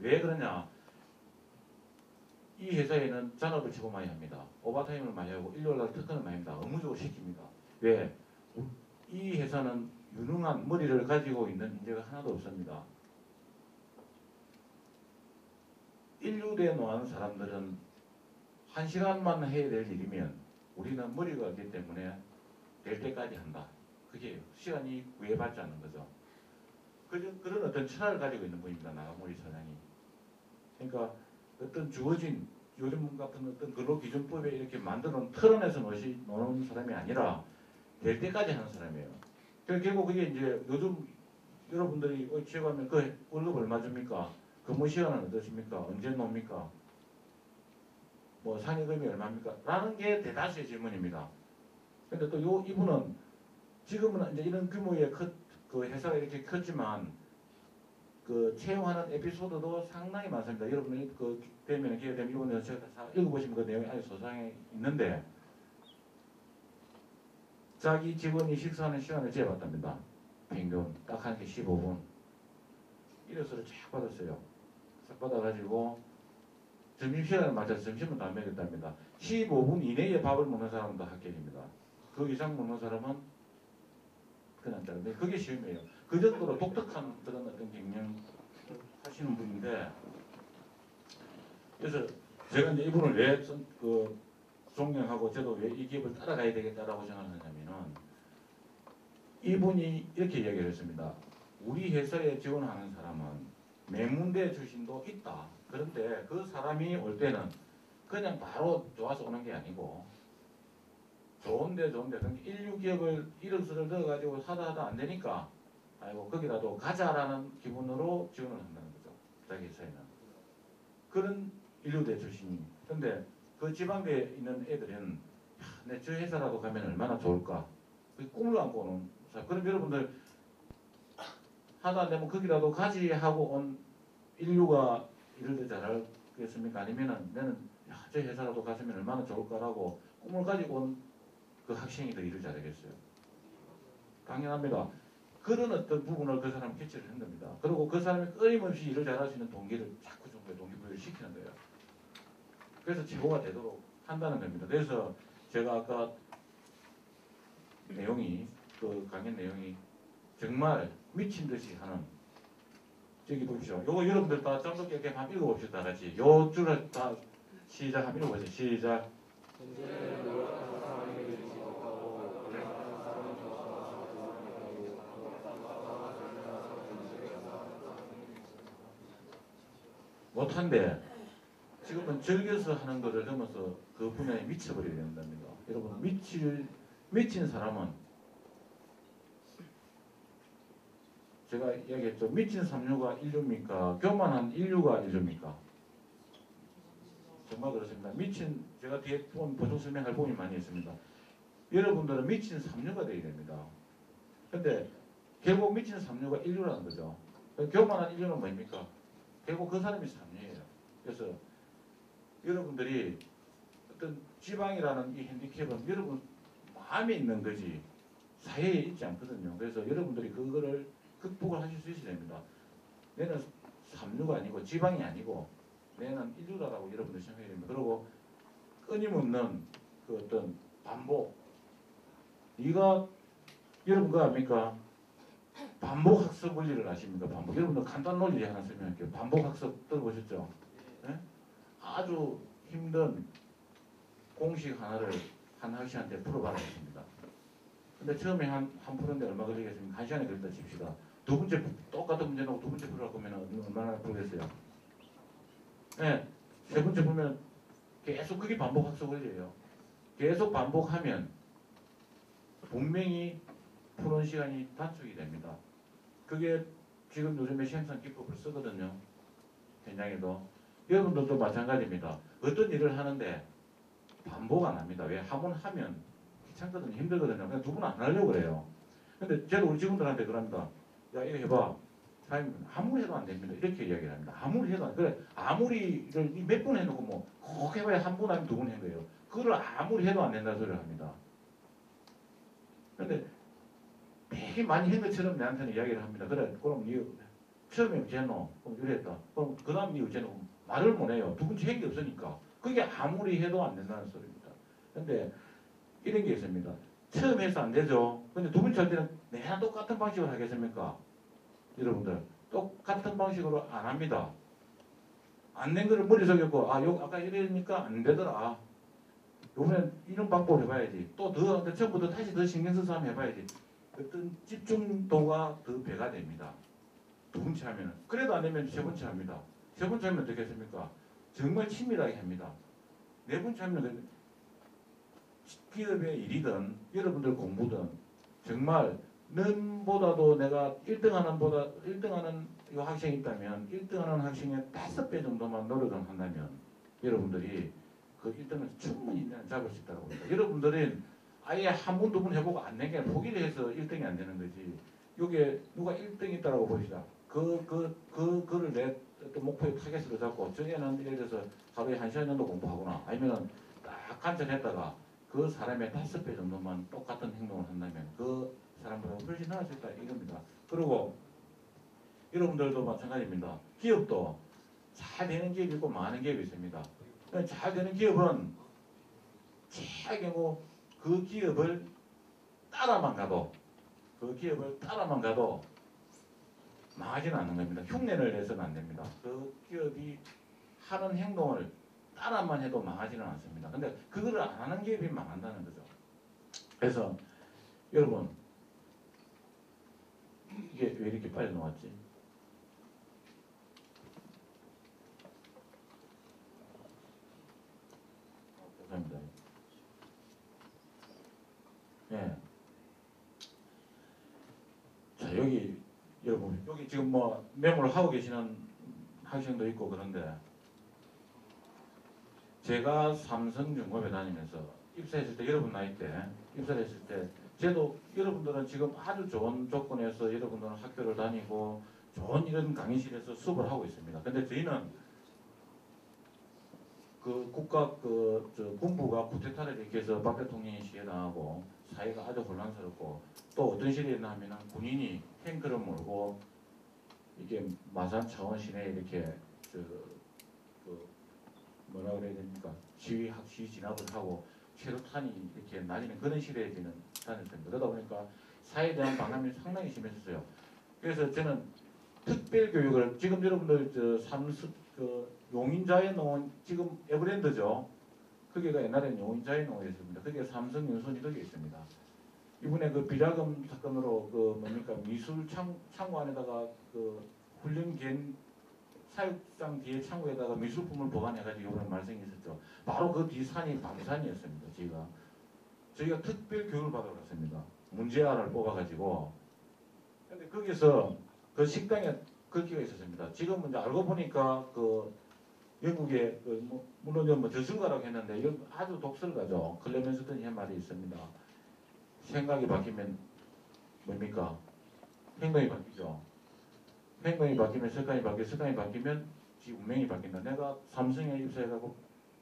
왜 그러냐? 이 회사에는 잔업을 최고 많이 합니다. 오버타임을 많이 하고 일요일날 특근을 많이 합니다. 업무적으로 시킵니다. 왜? 이 회사는 유능한 머리를 가지고 있는 인재가 하나도 없습니다. 인류대에 노하는 사람들은 1시간만 해야 될 일이면 우리는 머리가 없기 때문에 될 때까지 한다. 그게 시간이 구애받지 않는 거죠. 그런 어떤 철학을 가지고 있는 분입니다. 나가모리 사장이. 그러니까 어떤 주어진 요즘 같은 어떤 근로기준법에 이렇게 만드는 틀어내서 노는 사람이 아니라 될 때까지 하는 사람이에요. 결국 그게 이제 요즘 여러분들이 취업하면 그 월급 얼마 줍니까? 근무 시간은 어떠십니까? 언제 놉니까? 뭐 상여금이 얼마입니까? 라는 게 대다수의 질문입니다. 근데 또 이분은 지금은 이제 이런 규모의 그 회사가 이렇게 컸지만 그 채용하는 에피소드도 상당히 많습니다. 여러분이 그 되면 기회 되면 이번에 제가 다 읽어보시면 그 내용이 아주 소상해 있는데 자기 직원이 식사하는 시간을 재봤답니다. 평균 딱 한 개 15분. 이래서를 쫙 받았어요. 싹 받아가지고 점심시간에 맞춰서 점심은 다 먹였답니다. 15분 이내에 밥을 먹는 사람도 합격입니다. 그 이상 먹는 사람은 그냥 자른데 그게 시험이에요. 그 정도로 독특한 그런 어떤 경영 하시는 분인데 그래서 제가 이제 이분을 왜 존경하고 저도 왜 이 기업을 따라가야 되겠다라고 생각하냐면은 이분이 이렇게 이야기를 했습니다. 우리 회사에 지원하는 사람은 명문대 출신도 있다. 그런데 그 사람이 올 때는 그냥 바로 좋아서 오는 게 아니고 좋은데 인류 기업을 이력서를 넣어가지고 하다 안 되니까 아이고 거기라도 가자라는 기분으로 지원을 한다는 거죠. 자기 회사에는. 그런 인류대 출신이. 근데 그 지방대에 있는 애들은 내 저 회사라도 가면 얼마나 좋을까. 그 꿈을 안고 오는. 그럼 여러분들 하다 안 되면 거기라도 가지 하고 온 인류가 이럴 때 잘하겠습니까? 아니면은 나는 저 회사라도 갔으면 얼마나 좋을까라고 꿈을 가지고 온 그 학생이 더 일을 잘하겠어요. 당연합니다. 그런 어떤 부분을 그 사람은 캐치를 한 겁니다. 그리고 그 사람이 끊임없이 일을 잘할 수 있는 동기를 자꾸 정부에 동기부여를 시키는 거예요. 그래서 최고가 되도록 한다는 겁니다. 그래서 제가 아까 내용이 그 강연 내용이 정말 미친 듯이 하는 저기 보십시오. 요거 여러분들 다 짱독게 한번 읽어봅시다. 다 같이. 요 줄을 다 시작 한번 읽어보세요. 시작. 못한데 지금은 즐겨서 하는 것을 넘어서 그 분야에 미쳐버려야 된답니다. 여러분 미친 사람은 제가 이야기했죠. 미친 삼류가 인류입니까? 교만한 인류가 인류입니까? 정말 그렇습니다. 제가 뒤에 보충 설명할 부분이 많이 있습니다. 여러분들은 미친 삼류가 되어야 됩니다. 근데 결국 미친 삼류가 인류라는 거죠. 교만한 인류는 뭡니까? 결국 그 사람이 삼류예요. 그래서 여러분들이 어떤 지방이라는 이 핸디캡은 여러분 마음에 있는 거지 사회에 있지 않거든요. 그래서 여러분들이 그거를 극복을 하실 수 있어야 됩니다. 내는 삼류가 아니고 지방이 아니고 내는 인류라고 여러분들 생각해야 됩니다. 그리고 끊임없는 그 어떤 반복. 네가 여러분 그거 압니까? 반복 학습 원리를 아십니까? 반복. 여러분들 간단 논리 하나 설명할게요. 반복 학습 들어보셨죠? 네? 아주 힘든 공식 하나를 한 학생한테 풀어봐라 했습니다. 근데 처음에 한 푸는데 얼마 걸리겠습니까? 1시간에 걸린다 칩시다. 두 번째 똑같은 문제 나오고 두 번째 풀으라고 하면 얼마나 풀겠어요? 네, 세 번째 풀면 계속 그게 반복 학습 원리예요. 계속 반복하면 분명히 푸는 시간이 단축이 됩니다. 그게 지금 요즘에 생산 기법을 쓰거든요. 현장에도. 여러분들도 마찬가지입니다. 어떤 일을 하는데 반복 안 합니다. 왜? 한 번 하면 귀찮거든요. 힘들거든요. 그냥 두 번 안 하려고 그래요. 근데 제가 우리 직원들한테 그럽니다. 야, 이거 해봐. 사장님, 아무리 해도 안 됩니다. 이렇게 이야기를 합니다. 아무리 해도 안 돼. 그래, 아무리를 몇 번 해놓고 뭐, 꼭 해봐야 한 번 하면 두 번 한 거예요. 그걸 아무리 해도 안 된다는 소리를 합니다. 근데 되게 많이 한 것처럼 나한테는 이야기를 합니다. 그래, 그럼 니 처음에 어째노? 그럼 이랬다. 그럼 그 다음에 어째노? 말을 못해요. 두 번째 핵이 없으니까. 그게 아무리 해도 안 된다는 소리입니다. 근데 이런 게 있습니다. 처음 해서 안 되죠. 근데 두 번째 할 때는 내가 똑같은 방식으로 하겠습니까? 여러분들 똑같은 방식으로 안 합니다. 안 된 거를 머릿속에 있고 아까 이러니까 안 되더라. 요번엔 이런 방법을 해봐야지. 또 처음부터 다시 더 신경 써서 한번 해봐야지. 어떤 집중도가 더 배가 됩니다. 두 번째 하면은. 그래도 안 되면 세 번째 합니다. 세 번째 하면 어떻게 했습니까? 정말 치밀하게 합니다. 네 번째 하면 기업의 일이든 여러분들 공부든 정말 넘보다도 내가 1등하는 이 학생이 있다면 1등하는 학생의 5배 정도만 노력을 한다면 여러분들이 그 1등을 충분히 잡을 수 있다고 봅니다. 여러분들은 아예 한 번, 두 번 해보고 안 된 게 포기를 해서 1등이 안 되는 거지. 요게 누가 1등이 있다고 봅시다. 그거를 내 목표의 타겟으로 잡고 저에는 예를 들어서 하루에 1시간 정도 공부하거나 아니면은 딱 관찰했다가 그 사람의 5배 정도만 똑같은 행동을 한다면 그 사람보다 훨씬 나을 수 있다 이겁니다. 그리고 여러분들도 마찬가지입니다. 기업도 잘 되는 기업이 있고 망하는 기업이 있습니다. 잘 되는 기업은 최악의 경우 그 기업을 따라만 가도 망하지는 않는 겁니다. 흉내를 내서는 안 됩니다. 그 기업이 하는 행동을 따라만 해도 망하지는 않습니다. 근데 그거를 안 하는 기업이 망한다는 거죠. 그래서 여러분 이게 왜 이렇게 빨리 나왔지? 죄송합니다. 네. 자 여기 여러분 여기 지금 뭐 메모를 하고 계시는 학생도 있고 그런데 제가 삼성중공업에 다니면서 입사했을 때 여러분 나이 때 입사를 했을 때 저도 여러분들은 지금 아주 좋은 조건에서 여러분들은 학교를 다니고 좋은 이런 강의실에서 수업을 하고 있습니다. 근데 저희는 그 국가 군부가 쿠데타를 일으켜서 박 대통령이 시해당하고 사회가 아주 혼란스럽고 또 어떤 시대였나 하면은 군인이 탱크를 몰고 이게 마산 창원 시내에 이렇게 뭐라 그래야 됩니까? 시위 진압을 하고 최루탄이 이렇게 날리는 그런 시대에 저는 다녔습니다. 그러다 보니까 사회에 대한 반감이 상당히 심했었어요. 그래서 저는 특별 교육을 지금 여러분들 용인자의 농원 지금 에버랜드죠. 거기가 옛날에는 용인자의 농원이었습니다. 거기에 삼성 연수원이 거기에 있습니다. 이번에 그 비자금 사건으로 미술 창고 안에다가 훈련기엔 사육장 뒤에 창고에다가 미술품을 보관해가지고 이번에 발생이 있었죠. 바로 그 뒤 산이 밤산이었습니다. 저희가 특별 교육을 받으러 갔습니다. 문제아를 뽑아가지고. 근데 거기서 그 식당에 글귀가 있었습니다. 지금 이제 알고 보니까 영국의 물론 뭐 저술가라고 했는데 아주 독설가죠. 클레멘스턴이 한 말이 있습니다. 생각이 바뀌면 뭡니까? 행동이 바뀌죠. 행동이 바뀌면 습관이 바뀌고 습관이 바뀌면 지 운명이 바뀐다. 내가 삼성에 입사해가고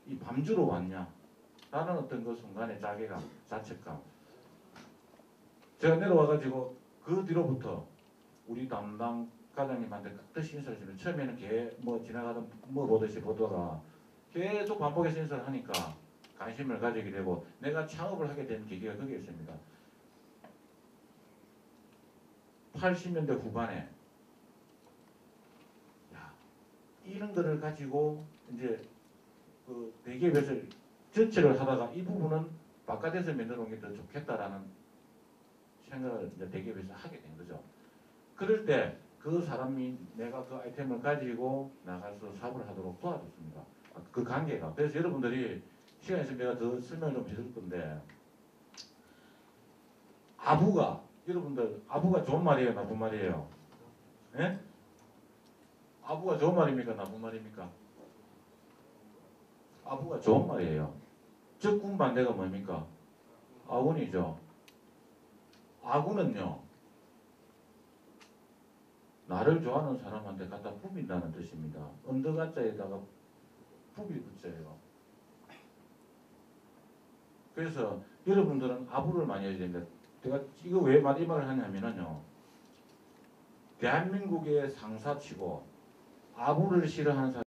이 밤주로 왔냐? 라는 어떤 그 순간의 자괴감, 자책감. 제가 내려와가지고 그 뒤로부터 우리 담당 과장님한테 뜻이 인사를 주면 처음에는 지나가던 보듯이 보다가 계속 반복해서 인사를 하니까 관심을 가지게 되고 내가 창업을 하게 된 계기가 거기에 있습니다. 80년대 후반에 이런 거를 가지고 이제 그 대기업에서 전체를 하다가 이 부분은 바깥에서 만들어 놓은 게 더 좋겠다라는 생각을 이제 대기업에서 하게 된 거죠. 그럴 때 그 사람이 내가 그 아이템을 가지고 나가서 사업을 하도록 도와줬습니다. 그 관계가. 그래서 여러분들이 시간 있으면 내가 더 설명을 좀 해줄 건데 여러분들 아부가 좋은 말이에요, 나쁜 말이에요? 예? 아부가 좋은 말입니까, 나쁜 말입니까? 아부가 좋은 말이에요. 적군 반대가 뭡니까? 아군이죠. 아군은요, 나를 좋아하는 사람한테 갖다 부빈다는 뜻입니다. 언더가자에다가 부비 붙여요. 그래서 여러분들은 아부를 많이 해야 됩니다. 제가 이거 왜 이 말을 하냐면요. 대한민국의 상사치고 아부를 싫어하는 사람